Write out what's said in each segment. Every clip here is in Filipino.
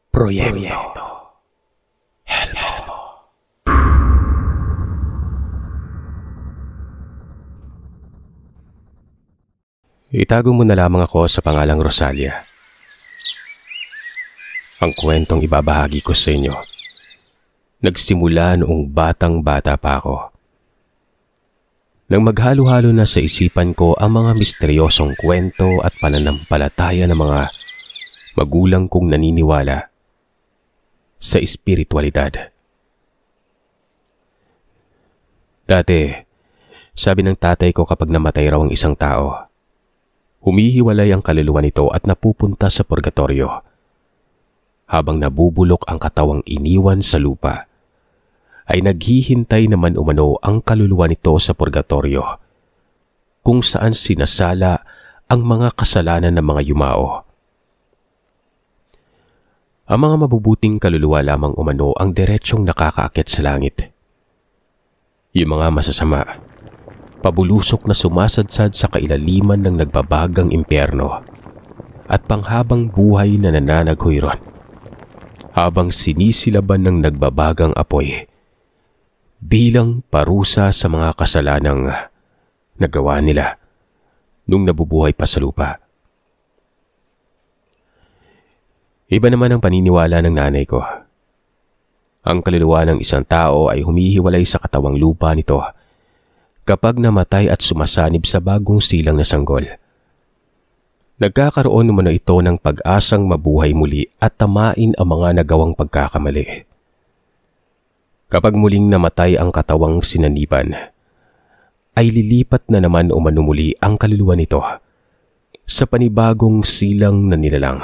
Proyekto Helmo. Itago mo na lamang ako sa pangalang Rosalia. Ang kwentong ibabahagi ko sa inyo nagsimula noong batang-bata pa ako. Nang maghalo-halo na sa isipan ko ang mga misteryosong kwento at pananampalataya ng mga magulang kong naniniwala sa espiritualidad. Dati, sabi ng tatay ko kapag namatay raw ang isang tao, humihiwalay ang kaluluwa nito at napupunta sa purgatorio. Habang nabubulok ang katawang iniwan sa lupa, ay naghihintay naman umano ang kaluluwa nito sa purgatorio, kung saan sinasala ang mga kasalanan ng mga yumao. Ang mga mabubuting kaluluwa lamang umano ang diretsyong nakakaakyat sa langit. Yung mga masasama, pabulusok na sumasadsad sa kailaliman ng nagbabagang impyerno at panghabang buhay na nananaghoy ron, habang sinisilaban ng nagbabagang apoy bilang parusa sa mga kasalanang nagawa nila nung nabubuhay pa sa lupa. Iba naman ang paniniwala ng nanay ko. Ang kaluluwa ng isang tao ay humihiwalay sa katawang lupa nito kapag namatay at sumasanib sa bagong silang na sanggol. Nagkakaroon naman ito ng pag-asang mabuhay muli at tamain ang mga nagawang pagkakamali. Kapag muling namatay ang katawang sinaniban, ay lilipat na naman umano muli ang kaluluwa nito sa panibagong silang na nilalang.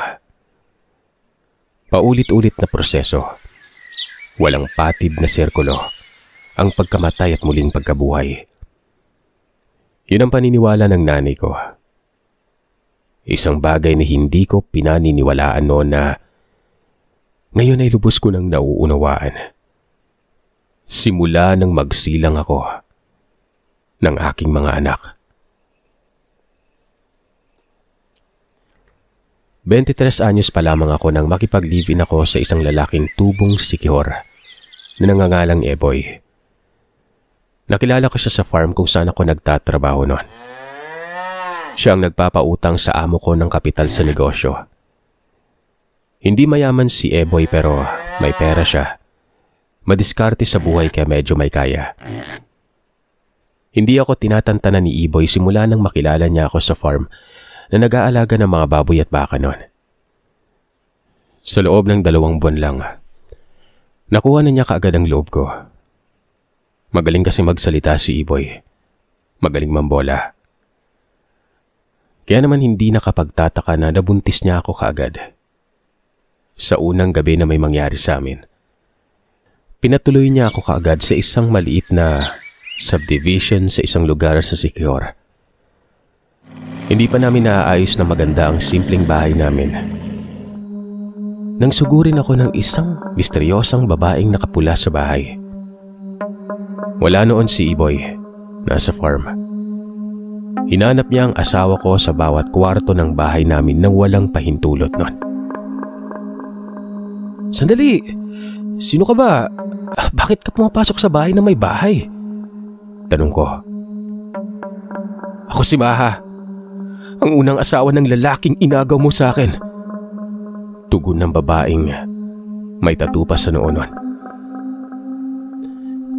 Paulit-ulit na proseso, walang patid na sirkulo, ang pagkamatay at muling pagkabuhay. Yun ang paniniwala ng nanay ko. Isang bagay na hindi ko pinaniniwalaan noon na ngayon ay lubos ko nang nauunawaan. Simula nang magsilang ako ng aking mga anak. 23 anyos pa lamang ako nang makipag-live-in ako sa isang lalaking tubong sikihor na nangangalang Eboy. Nakilala ko siya sa farm kung saan ako nagtatrabaho noon. Siya ang nagpapautang sa amo ko ng kapital sa negosyo. Hindi mayaman si Eboy pero may pera siya. Madiskarte sa buhay kaya medyo may kaya. Hindi ako tinatantanan ni Eboy simula nang makilala niya ako sa farm na nag-aalaga ng mga baboy at baka noon. Sa loob ng 2 buwan lang, nakuha na niya kaagad ang loob ko. Magaling kasi magsalita si Eboy. Magaling mambola. Kaya naman hindi nakapagtataka na nabuntis niya ako kaagad. Sa unang gabi na may mangyari sa amin, pinatuloy niya ako kaagad sa isang maliit na subdivision sa isang lugar sa Siquijor. Hindi pa namin naaayos na maganda ang simpleng bahay namin nang sugurin ako ng isang misteryosang babaeng nakapula sa bahay. Wala noon si Eboy, nasa farm. Hinanap niya ang asawa ko sa bawat kwarto ng bahay namin nang walang pahintulot noon. "Sandali! Sino ka ba? Bakit ka pumapasok sa bahay na may bahay?" tanong ko. "Ako si Maha, ang unang asawa ng lalaking inagaw mo sa akin." Tugon ng babaeng may tattoo pa sa noo nun.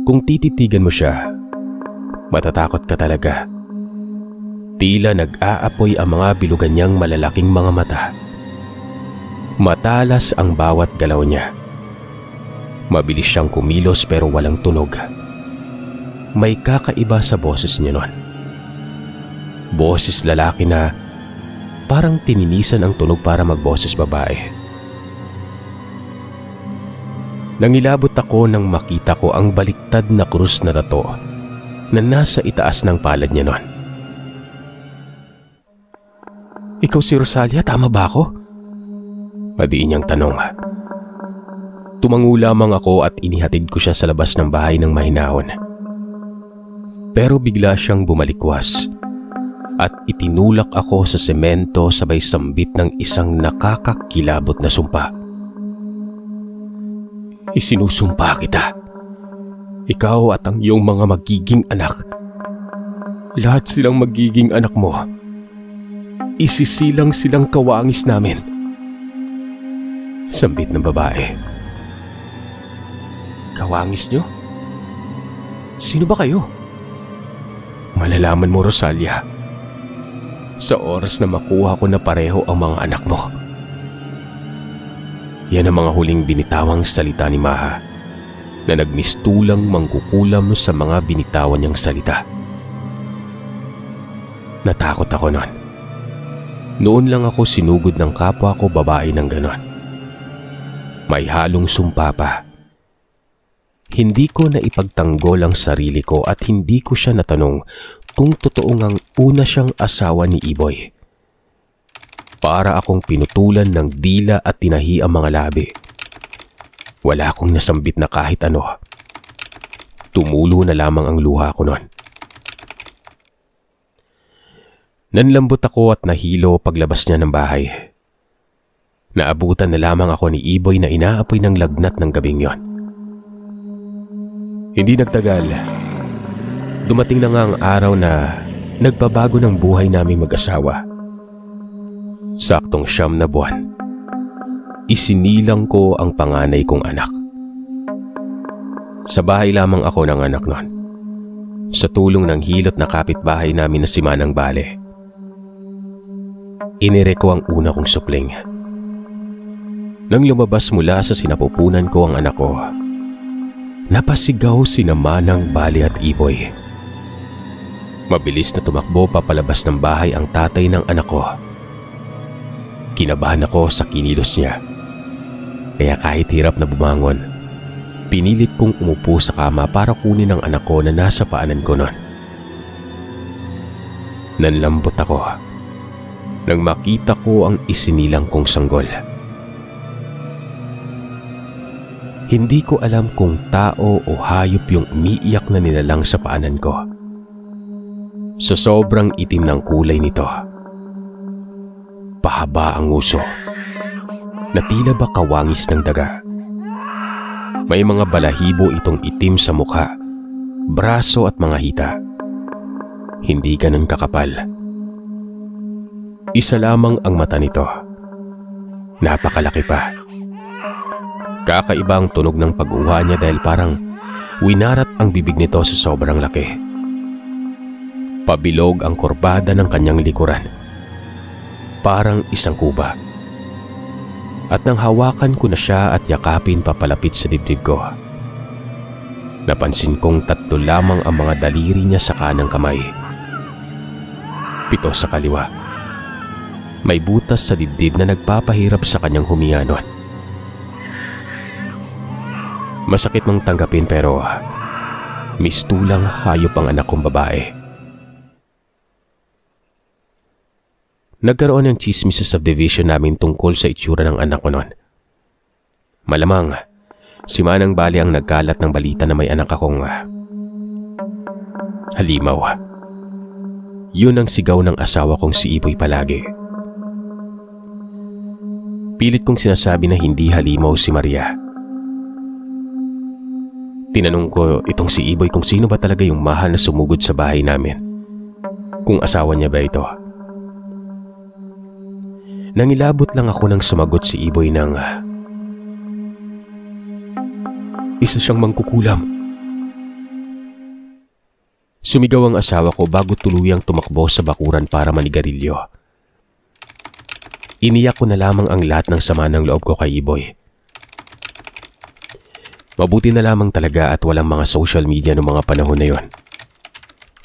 Kung tititigan mo siya, matatakot ka talaga. Tila nag-aapoy ang mga bilugan niyang malalaking mga mata. Matalas ang bawat galaw niya. Mabilis siyang kumilos pero walang tunog. May kakaiba sa boses niya nun. Boses lalaki na parang tininisan ang tunog para magboses babae. Nangilabot ako nang makita ko ang baliktad na krus na tato na nasa itaas ng palad niya nun. "Ikaw si Rosalia, tama ba ako?" Madiin niyang tanong. Tumango lamang ako at inihatid ko siya sa labas ng bahay ng mahinahon. Pero bigla siyang bumalikwas at itinulak ako sa semento sabay sambit ng isang nakakakilabot na sumpa. Isinusumpa kita. Ikaw at ang iyong mga magiging anak. Lahat silang magiging anak mo. Isisilang silang kawangis namin. Sambit ng babae. Kawangis nyo? Sino ba kayo? Malalaman mo, Rosalia. Sa oras na makuha ko na pareho ang mga anak mo. Yan ang mga huling binitawang salita ni Maha na nagmistulang mangkukulam sa mga binitawan niyang salita. Natakot ako noon. Noon lang ako sinugod ng kapwa ko babae ng ganon. May halong sumpa pa. Hindi ko na ipagtanggol ang sarili ko at hindi ko siya natanong kung totoo ngang una siyang asawa ni Iboy. Para akong pinutulan ng dila at tinahi ang mga labi. Wala akong nasambit na kahit ano. Tumulo na lamang ang luha ko noon. Nanlambot ako at nahilo paglabas niya ng bahay. Naabutan na lamang ako ni Iboy na inaapoy ng lagnat ng gabing yon. Hindi nagtagal. Dumating na nga ang araw na nagbabago ng buhay naming mag-asawa. Saktong 9 na buwan, isinilang ko ang panganay kong anak. Sa bahay lamang ako ng anak nun, sa tulong ng hilot na kapitbahay namin na si Manang Bale. Inire ko ang una kong supling. Nang lumabas mula sa sinapupunan ko ang anak ko, napasigaw sina Manang Bale at Iboy. Mabilis na tumakbo papalabas ng bahay ang tatay ng anak ko. Kinabahan ako sa kinilos niya. Kaya kahit hirap na bumangon, pinilit kong umupo sa kama para kunin ang anak ko na nasa paanan ko noon. Nanlambot ako nang makita ko ang isinilang kong sanggol. Hindi ko alam kung tao o hayop yung umiiyak na nilalang sa paanan ko. Sa sobrang itim ng kulay nito, pahaba ang uso, na tila ba kawangis ng daga. May mga balahibo itong itim sa mukha, braso at mga hita. Hindi ganun kakapal. Isa lamang ang mata nito. Napakalaki pa. Kakaiba ang tunog ng pag-uha niya dahil parang winarat ang bibig nito sa sobrang laki. Pabilog ang kurbada ng kanyang likuran. Parang isang kuba. At nang hawakan ko na siya at yakapin papalapit sa dibdib ko, napansin kong 3 lamang ang mga daliri niya sa kanang kamay. 7 sa kaliwa. May butas sa dibdib na nagpapahirap sa kanyang huminga nun. Masakit mang tanggapin pero mistulang hayop ang anak kong babae. Nagkaroon ng chismis sa subdivision namin tungkol sa itsura ng anak ko noon. Malamang, si Manang Bale ang nagkalat ng balita na may anak akong halimaw. Yun ang sigaw ng asawa kong si Iboy palagi. Pilit kong sinasabi na hindi halimaw si Maria. Tinanong ko itong si Iboy kung sino ba talaga yung mahal na sumugod sa bahay namin. Kung asawa niya ba ito. Nangilabot lang ako nang sumagot si Iboy ng isa siyang mangkukulam. Sumigaw ang asawa ko bago tuluyang tumakbo sa bakuran para manigarilyo. Iniyak ko na lamang ang lahat ng sama ng loob ko kay Iboy. Mabuti na lamang talaga at walang mga social media noong mga panahon na yon.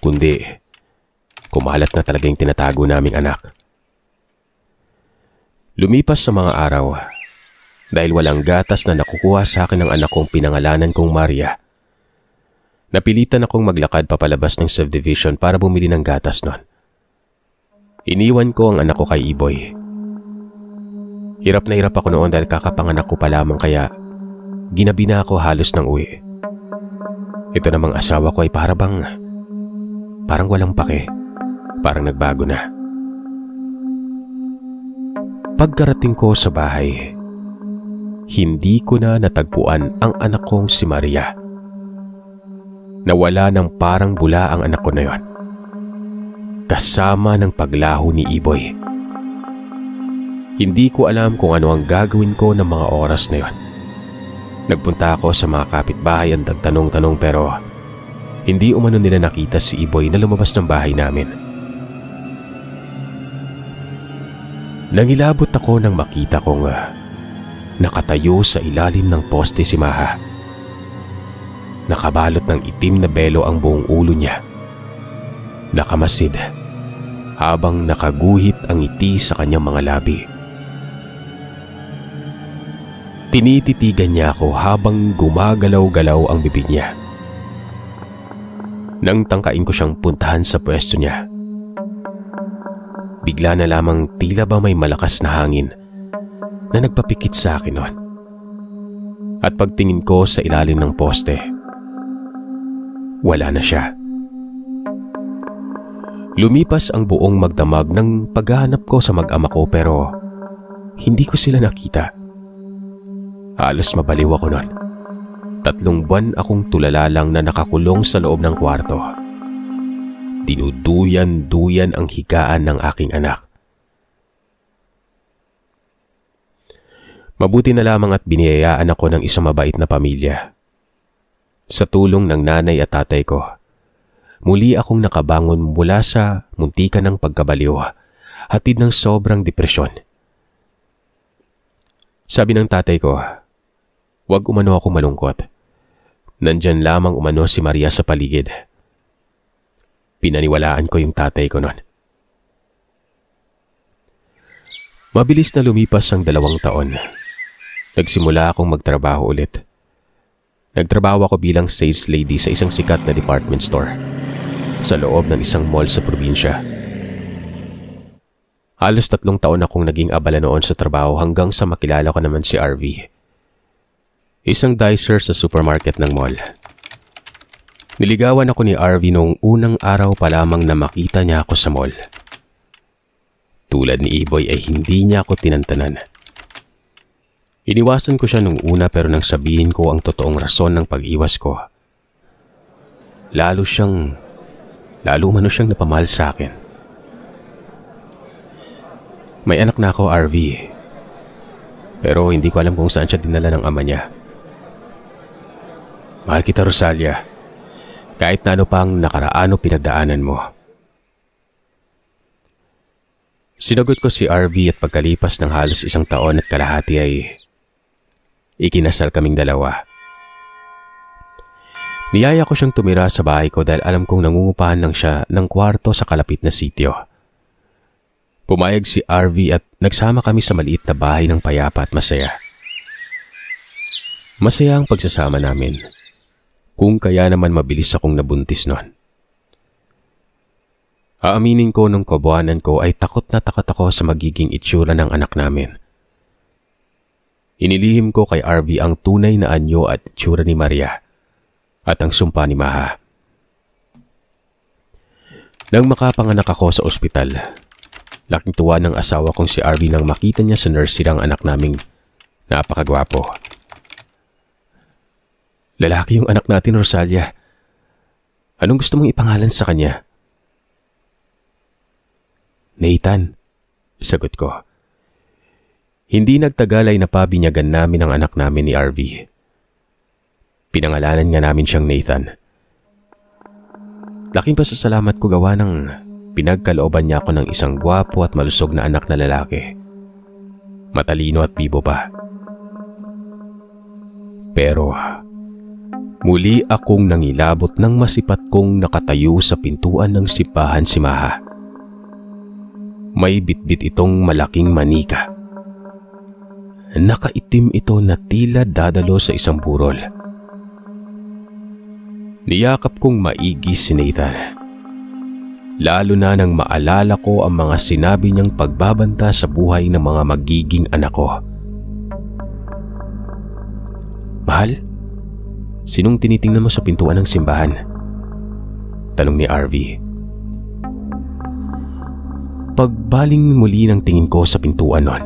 Kundi, kumalat na talaga yung tinatago naming anak. Lumipas sa mga araw, dahil walang gatas na nakukuha sa akin ng anak kong pinangalanan kong Maria, napilitan akong maglakad papalabas ng subdivision para bumili ng gatas nun. Iniwan ko ang anak ko kay Iboy. Hirap na hirap ako noon dahil kakapanganak ko pa lamang kaya ginabi na ako halos ng uwi. Ito namang asawa ko ay parang walang pake, parang nagbago na. Pagkarating ko sa bahay, hindi ko na natagpuan ang anak kong si Maria. Nawala ng parang bula ang anak ko na yon, kasama ng paglaho ni Iboy. Hindi ko alam kung ano ang gagawin ko ng mga oras na yon. Nagpunta ako sa mga kapitbahay at nagtanong-tanong pero hindi umano nila nakita si Iboy na lumabas ng bahay namin. Nangilabot ako nang makita kong nakatayo sa ilalim ng poste si Maha. Nakabalot ng itim na belo ang buong ulo niya. Nakamasid habang nakaguhit ang ngiti sa kanyang mga labi. Tinititigan niya ako habang gumagalaw-galaw ang bibig niya. Nang tangkain ko siyang puntahan sa pwesto niya, bigla na lamang tila ba may malakas na hangin na nagpapikit sa akin noon. At pagtingin ko sa ilalim ng poste, wala na siya. Lumipas ang buong magdamag ng paghahanap ko sa mag-ama ko pero hindi ko sila nakita. Halos mabaliw ako noon. 3 buwan akong tulala lang na nakakulong sa loob ng kwarto. Dinuduyan-duyan ang higaan ng aking anak. Mabuti na lamang at biniyayaan ako ng isang mabait na pamilya. Sa tulong ng nanay at tatay ko, muli akong nakabangon mula sa muntikan ng pagkabaliw, hatid ng sobrang depresyon. Sabi ng tatay ko, huwag umano ako malungkot. Nandyan lamang umano si Maria sa paligid. Pinaniwalaan ko yung tatay ko noon. Mabilis na lumipas ang 2 taon. Nagsimula akong magtrabaho ulit. Nagtrabaho ako bilang sales lady sa isang sikat na department store sa loob ng isang mall sa probinsya. Halos 3 taon akong naging abala noon sa trabaho hanggang sa makilala ko naman si RV. Isang dicer sa supermarket ng mall. Niligawan ako ni RV noong unang araw pa lamang na makita niya ako sa mall. Tulad ni Iboy ay hindi niya ako tinantanan. Iniwasan ko siya nung una pero nang sabihin ko ang totoong rason ng pag-iwas ko, lalo umano siyang napamahal sa akin. May anak na ako, RV. Pero hindi ko alam kung saan siya dinala ng ama niya. Mahal kita, Rosalia. Kahit na ano pang nakaraan o pinagdaanan mo. Sinagot ko si RV at pagkalipas ng halos 1 taon at kalahati ay ikinasal kaming 2. Niyaya ko siyang tumira sa bahay ko dahil alam kong nangungupahan lang siya ng kwarto sa kalapit na sitio. Pumayag si RV at nagsama kami sa maliit na bahay ng payapa at masaya. Masaya ang pagsasama namin. Kung kaya naman mabilis akong nabuntis noon. Aaminin ko nung kabuanan ko ay takot na takot ako sa magiging itsura ng anak namin. Inilihim ko kay RV ang tunay na anyo at itsura ni Maria at ang sumpa ni Maha. Nang makapanganak ako sa ospital, laking tuwa ng asawa kong si RV nang makita niya sa nursery ang anak naming napakagwapo. Lalaki yung anak natin, Rosalia. Anong gusto mong ipangalan sa kanya? Nathan, sagot ko. Hindi nagtagal ay napabinyagan namin ang anak namin ni RV. Pinangalanan nga namin siyang Nathan. Laking pasasalamat ko gawa ng pinagkalooban niya ako ng isang gwapo at malusog na anak na lalaki. Matalino at bibo pa. Pero muli akong nangilabot nang masipat kong nakatayo sa pintuan ng simbahan si Maha. May bitbit itong malaking manika. Nakaitim ito na tila dadalo sa isang burol. Niyakap kong maigi si Nathan. Lalo na nang maalala ko ang mga sinabi niyang pagbabanta sa buhay ng mga magiging anak ko. Mahal? Sinong tinitingnan mo sa pintuan ng simbahan? Tanong ni RV. Pagbaling muli ng tingin ko sa pintuan nun,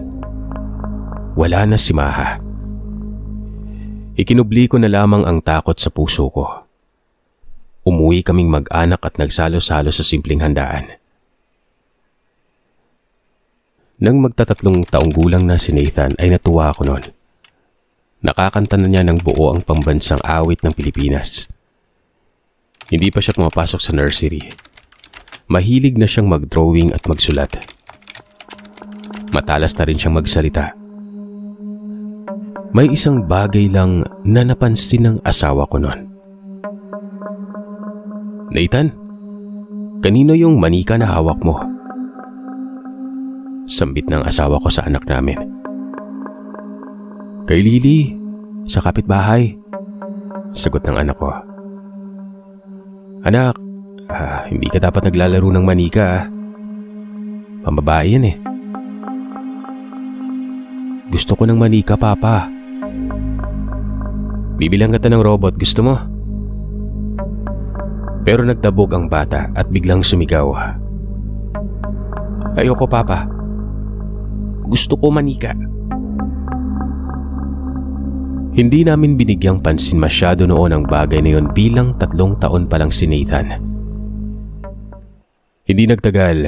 wala na si Maha. Ikinubli ko na lamang ang takot sa puso ko. Umuwi kaming mag-anak at nagsalo-salo sa simpleng handaan. Nang magtatatlong taong gulang na si Nathan ay natuwa ako noon. Nakakanta na niya ng buo ang pambansang awit ng Pilipinas. Hindi pa siya pumapasok sa nursery. Mahilig na siyang mag-drawing at magsulat. Matalas na rin siyang magsalita. May isang bagay lang na napansin ng asawa ko noon. Nathan, kanino yung manika na hawak mo? Sambit ng asawa ko sa anak namin. Kay Lily, sa kapitbahay. Sagot ng anak ko. Anak, hindi ka dapat naglalaro ng manika. Pambabae yan eh. Gusto ko ng manika, Papa. Bibilang kita ng robot, gusto mo? Pero nagdabog ang bata at biglang sumigaw. Ayoko, Papa. Gusto ko manika. Hindi namin binigyang pansin masyado noon ang bagay na yon bilang 3 taon pa lang si Nathan. Hindi nagtagal.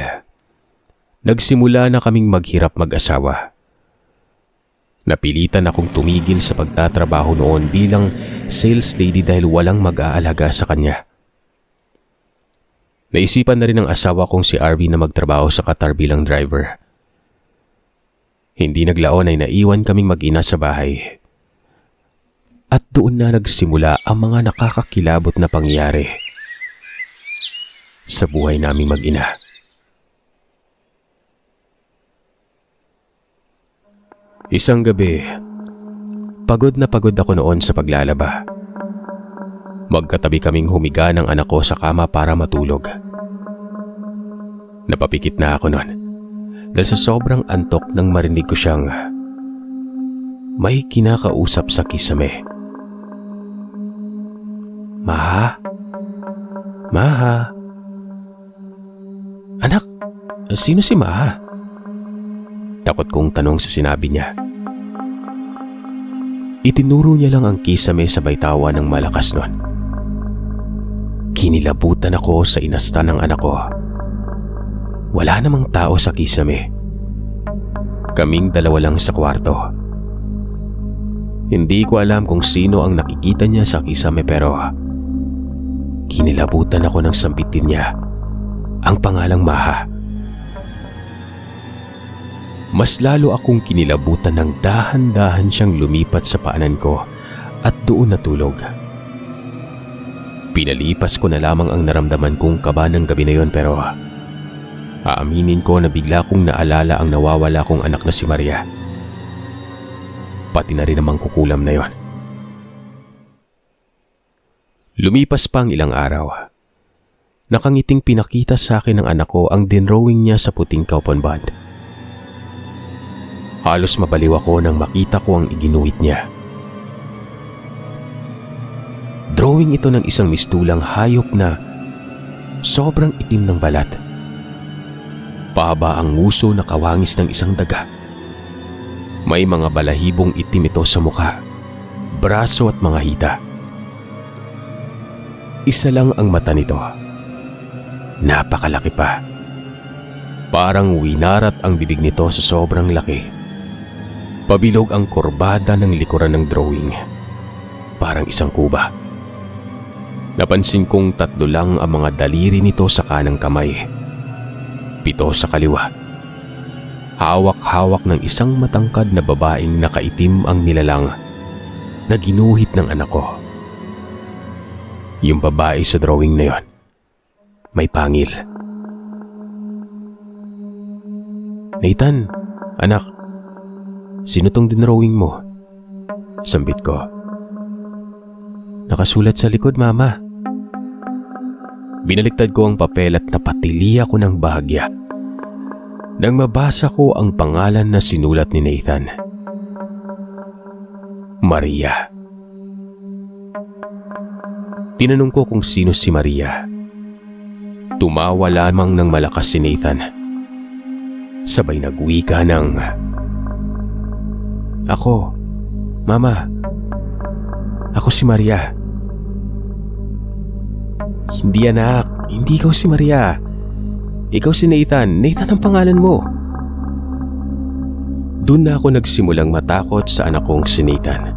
Nagsimula na kaming maghirap mag-asawa. Napilitan akong tumigil sa pagtatrabaho noon bilang sales lady dahil walang mag-aalaga sa kanya. Naisipan na rin ng asawa kong si Arby na magtrabaho sa Qatar bilang driver. Hindi naglaon ay naiwan kaming mag-ina sa bahay. At doon na nagsimula ang mga nakakakilabot na pangyayari sa buhay naming mag-ina. Isang gabi, pagod na pagod ako noon sa paglalaba. Magkatabi kaming humiga ng anak ko sa kama para matulog. Napapikit na ako noon dahil sa sobrang antok nang marinig ko siyang may kinakausap sa kisame. Maha? Maha? Anak, sino si Maha? Takot kong tanong sa sinabi niya. Itinuro niya lang ang kisame sa tawa ng malakas nun. Kinilabutan ako sa inasta ng anak ko. Wala namang tao sa kisame. Kaming dalawa lang sa kwarto. Hindi ko alam kung sino ang nakikita niya sa kisame pero kinilabutan ako ng sambitin niya ang pangalang Maha. Mas lalo akong kinilabutan ng dahan-dahan siyang lumipat sa paanan ko at doon natulog. Pinalipas ko na lamang ang naramdaman kong kaba ng gabi na yon pero aaminin ko na bigla kong naalala ang nawawala kong anak na si Maria. Pati na rin namang kukulam na yon. Lumipas pa ang ilang araw. Nakangiting pinakita sa akin ng anak ko ang dinrowing niya sa puting kaupon band. Halos mabaliw ako nang makita ko ang iginuhit niya. Drawing ito ng isang mistulang hayop na sobrang itim ng balat. Pahaba ang nguso na kawangis ng isang daga. May mga balahibong itim ito sa mukha, braso at mga hita. Isa lang ang mata nito. Napakalaki pa. Parang winarat ang bibig nito sa sobrang laki. Pabilog ang kurbada ng likuran ng drawing. Parang isang kuba. Napansin kong 3 lang ang mga daliri nito sa kanang kamay. 7 sa kaliwa. Hawak-hawak ng isang matangkad na babaeng nakaitim ang nilalang na ginuhit ng anak ko. Yung babae sa drawing na yon, may pangil. Nathan, anak, sino tong dinrawing mo? Sambit ko. Nakasulat sa likod, Mama. Binaliktad ko ang papel at napatili ako ng bahagya nang mabasa ko ang pangalan na sinulat ni Nathan. Maria. Tinanong ko kung sino si Maria. Tumawa lamang ng malakas si Nathan. Sabay nagwika ng, Ako, Mama. Ako si Maria. Hindi anak, hindi ikaw si Maria. Ikaw si Nathan. Nathan ang pangalan mo. Doon na ako nagsimulang matakot sa anak kong si Nathan.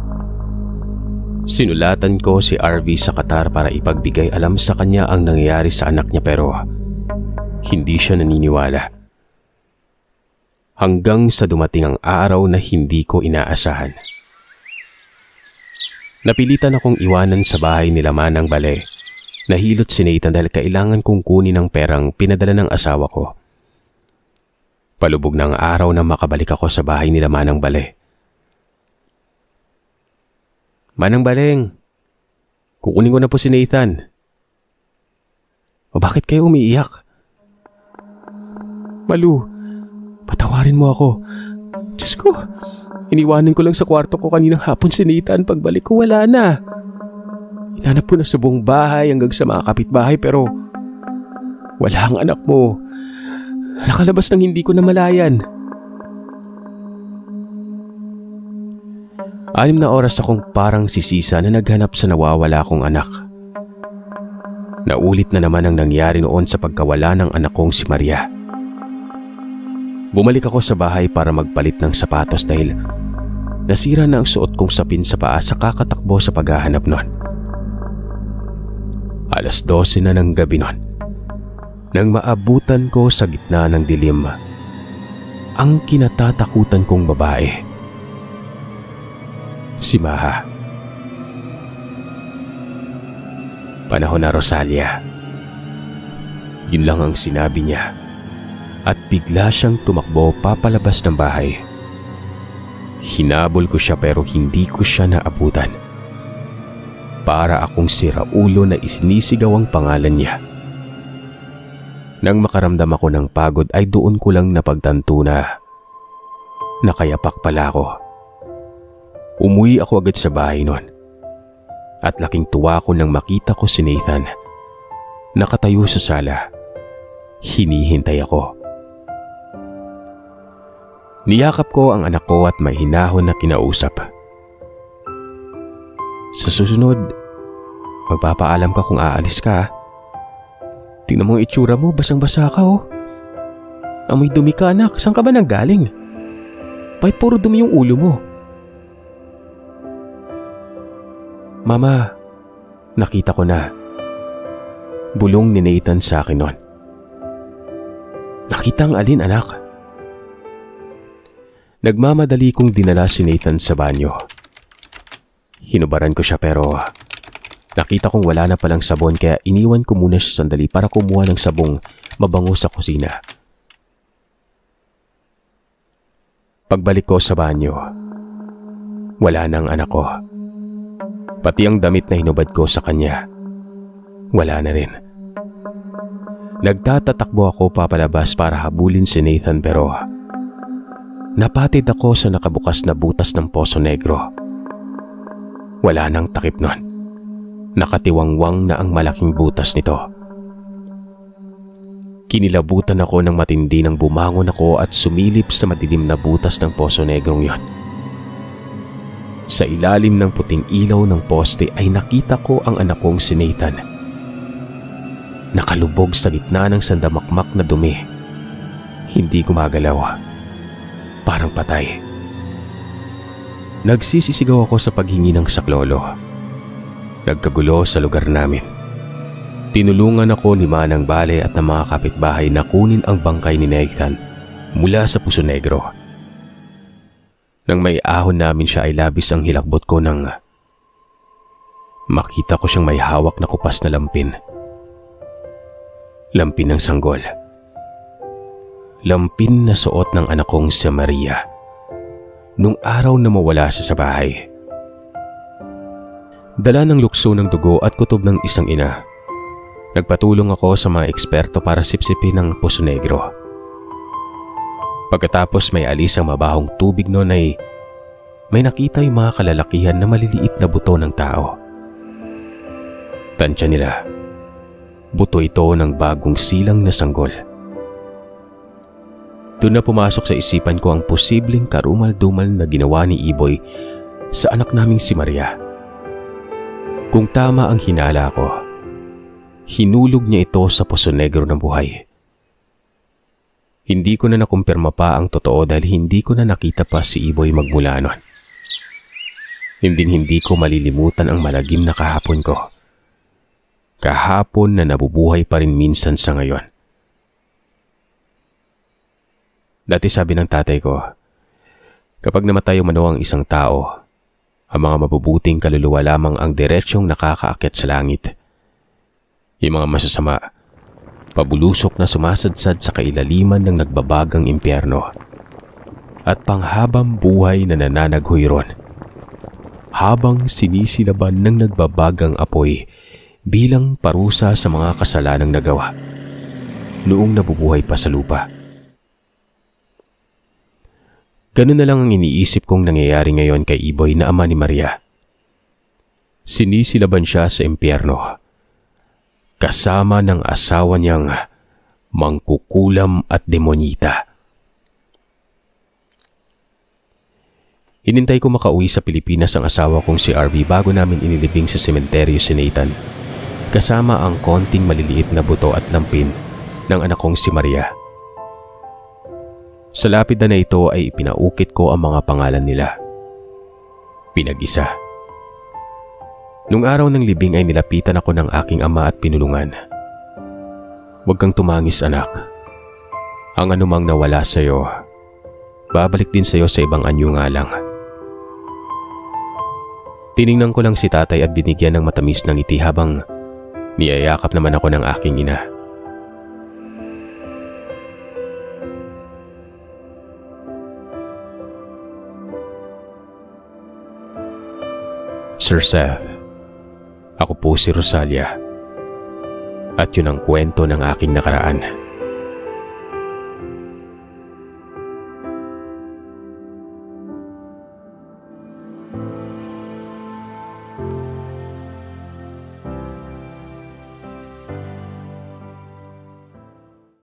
Sinulatan ko si RV sa Qatar para ipagbigay alam sa kanya ang nangyayari sa anak niya pero hindi siya naniniwala. Hanggang sa dumating ang araw na hindi ko inaasahan. Napilitan akong iwanan sa bahay nila Manang Bale. Nahilot si Nathan dahil kailangan kong kunin ang perang pinadala ng asawa ko. Palubog ng araw na makabalik ako sa bahay nila Manang Bale. Manang Baleng, kukunin ko na po si Nathan. O bakit kayo umiiyak? Malu, patawarin mo ako. Diyos ko, iniwanan ko lang sa kwarto ko kaninang hapon si Nathan. Pagbalik ko wala na. Hinanap ko na sa buong bahay hanggang sa mga kapitbahay pero wala ang anak mo. Nakalabas nang hindi ko namalayan. 6 na oras akong parang sisisa na naghanap sa nawawala kong anak. Naulit na naman ang nangyari noon sa pagkawala ng anak kong si Maria. Bumalik ako sa bahay para magpalit ng sapatos dahil nasira na ang suot kong sapin sa paa sa kakatakbo sa paghahanap noon. 12:00 na ng gabi noon nang maabutan ko sa gitna ng dilim ang kinatatakutan kong babae. Si Maha. Panahon na, Rosalia. Yun lang ang sinabi niya at bigla siyang tumakbo papalabas ng bahay. Hinabol ko siya pero hindi ko siya naabutan. Para akong siraulo na isinisigaw ang pangalan niya. Nang makaramdam ako ng pagod ay doon ko lang napagtanto na nakayapak pala ako. Umuwi ako agad sa bahay noon. At laking tuwa ko nang makita ko si Nathan. Nakatayo sa sala. Hinihintay ako. Niyakap ko ang anak ko at may hinahon na kinausap. Sa susunod, magpapaalam ka kung aalis ka. Tingnan mo ang itsura mo, basang-basa ka oh. Amoy dumi ka anak, saan ka ba nanggaling? Bakit puro dumi yung ulo mo? Mama, nakita ko na. Bulong ni Nathan sa akin noon. Nakita ang alin anak? Nagmamadali kong dinala si Nathan sa banyo. Hinubaran ko siya pero nakita kong wala na palang sabon kaya iniwan ko muna siya sandali para kumuha ng sabong mabango sa kusina. Pagbalik ko sa banyo, wala na ang anak ko. Pati ang damit na hinubad ko sa kanya, wala na rin. Nagtatatakbo ako papalabas para habulin si Nathan pero napatid ako sa nakabukas na butas ng Poso Negro. Wala nang takip nun. Nakatiwangwang na ang malaking butas nito. Kinilabutan ako ng matindi nang bumangon ako at sumilip sa madilim na butas ng Poso Negrong yon. Sa ilalim ng puting ilaw ng poste ay nakita ko ang anak kong si Nathan. Nakalubog sa gitna ng sandamakmak na dumi. Hindi gumagalaw. Parang patay. Nagsisisigaw ako sa paghingi ng saklolo. Nagkagulo sa lugar namin. Tinulungan ako ni Manang Bale at ng mga kapitbahay na kunin ang bangkay ni Nathan mula sa Poso Negro. Nang may ahon namin siya ay labis ang hilakbot ko nang makita ko siyang may hawak na kupas na lampin. Lampin ng sanggol. Lampin na suot ng anak kong si Maria nung araw na mawala siya sa bahay. Dala ng lukso ng dugo at kutob ng isang ina. Nagpatulong ako sa mga eksperto para sipsipin ang Poso Negro. Pagkatapos may alis ang mabahong tubig noon ay may nakita yung mga kalalakihan na maliliit na buto ng tao. Tansya nila, buto ito ng bagong silang na sanggol. Doon na pumasok sa isipan ko ang posibleng karumal-dumal na ginawa ni Iboy sa anak naming si Maria. Kung tama ang hinala ko, hinulog niya ito sa Poso Negro ng buhay. Hindi ko na nakumpirma pa ang totoo dahil hindi ko na nakita pa si Iboy magmula nun. Hindi ko malilimutan ang malagim na kahapon ko. Kahapon na nabubuhay pa rin minsan sa ngayon. Dati sabi ng tatay ko, kapag namatay umano ang isang tao, ang mga mabubuting kaluluwa lamang ang diretsyong nakakaakyat sa langit. Yung mga masasama, pabulusok na sumasadsad sa kailaliman ng nagbabagang impyerno at panghabang buhay na nananaghoy ron habang sinisilaban ng nagbabagang apoy bilang parusa sa mga kasalanang nagawa noong nabubuhay pa sa lupa. Ganun na lang ang iniisip kong nangyayari ngayon kay Iboy na ama ni Maria. Sinisilaban siya sa impyerno kasama ng asawa niyang mangkukulam at demonyita. Hinintay ko makauwi sa Pilipinas ang asawa kong si RV bago namin inilibing sa sementeryo si Nathan, kasama ang konting maliliit na buto at lampin ng anak kong si Maria. Sa lapida na ito ay ipinaukit ko ang mga pangalan nila. Pinag-isa. Nung araw ng libing ay nilapitan ako ng aking ama at pinulungan. Huwag kang tumangis, anak. Ang anumang nawala sa iyo, babalik din sa iyo sa ibang anyo nga lang. Tiningnan ko lang si tatay at binigyan ng matamis ng ngiti habang niyayakap naman ako ng aking ina. Sir Seth, ako po si Rosalia at yun ang kwento ng aking nakaraan.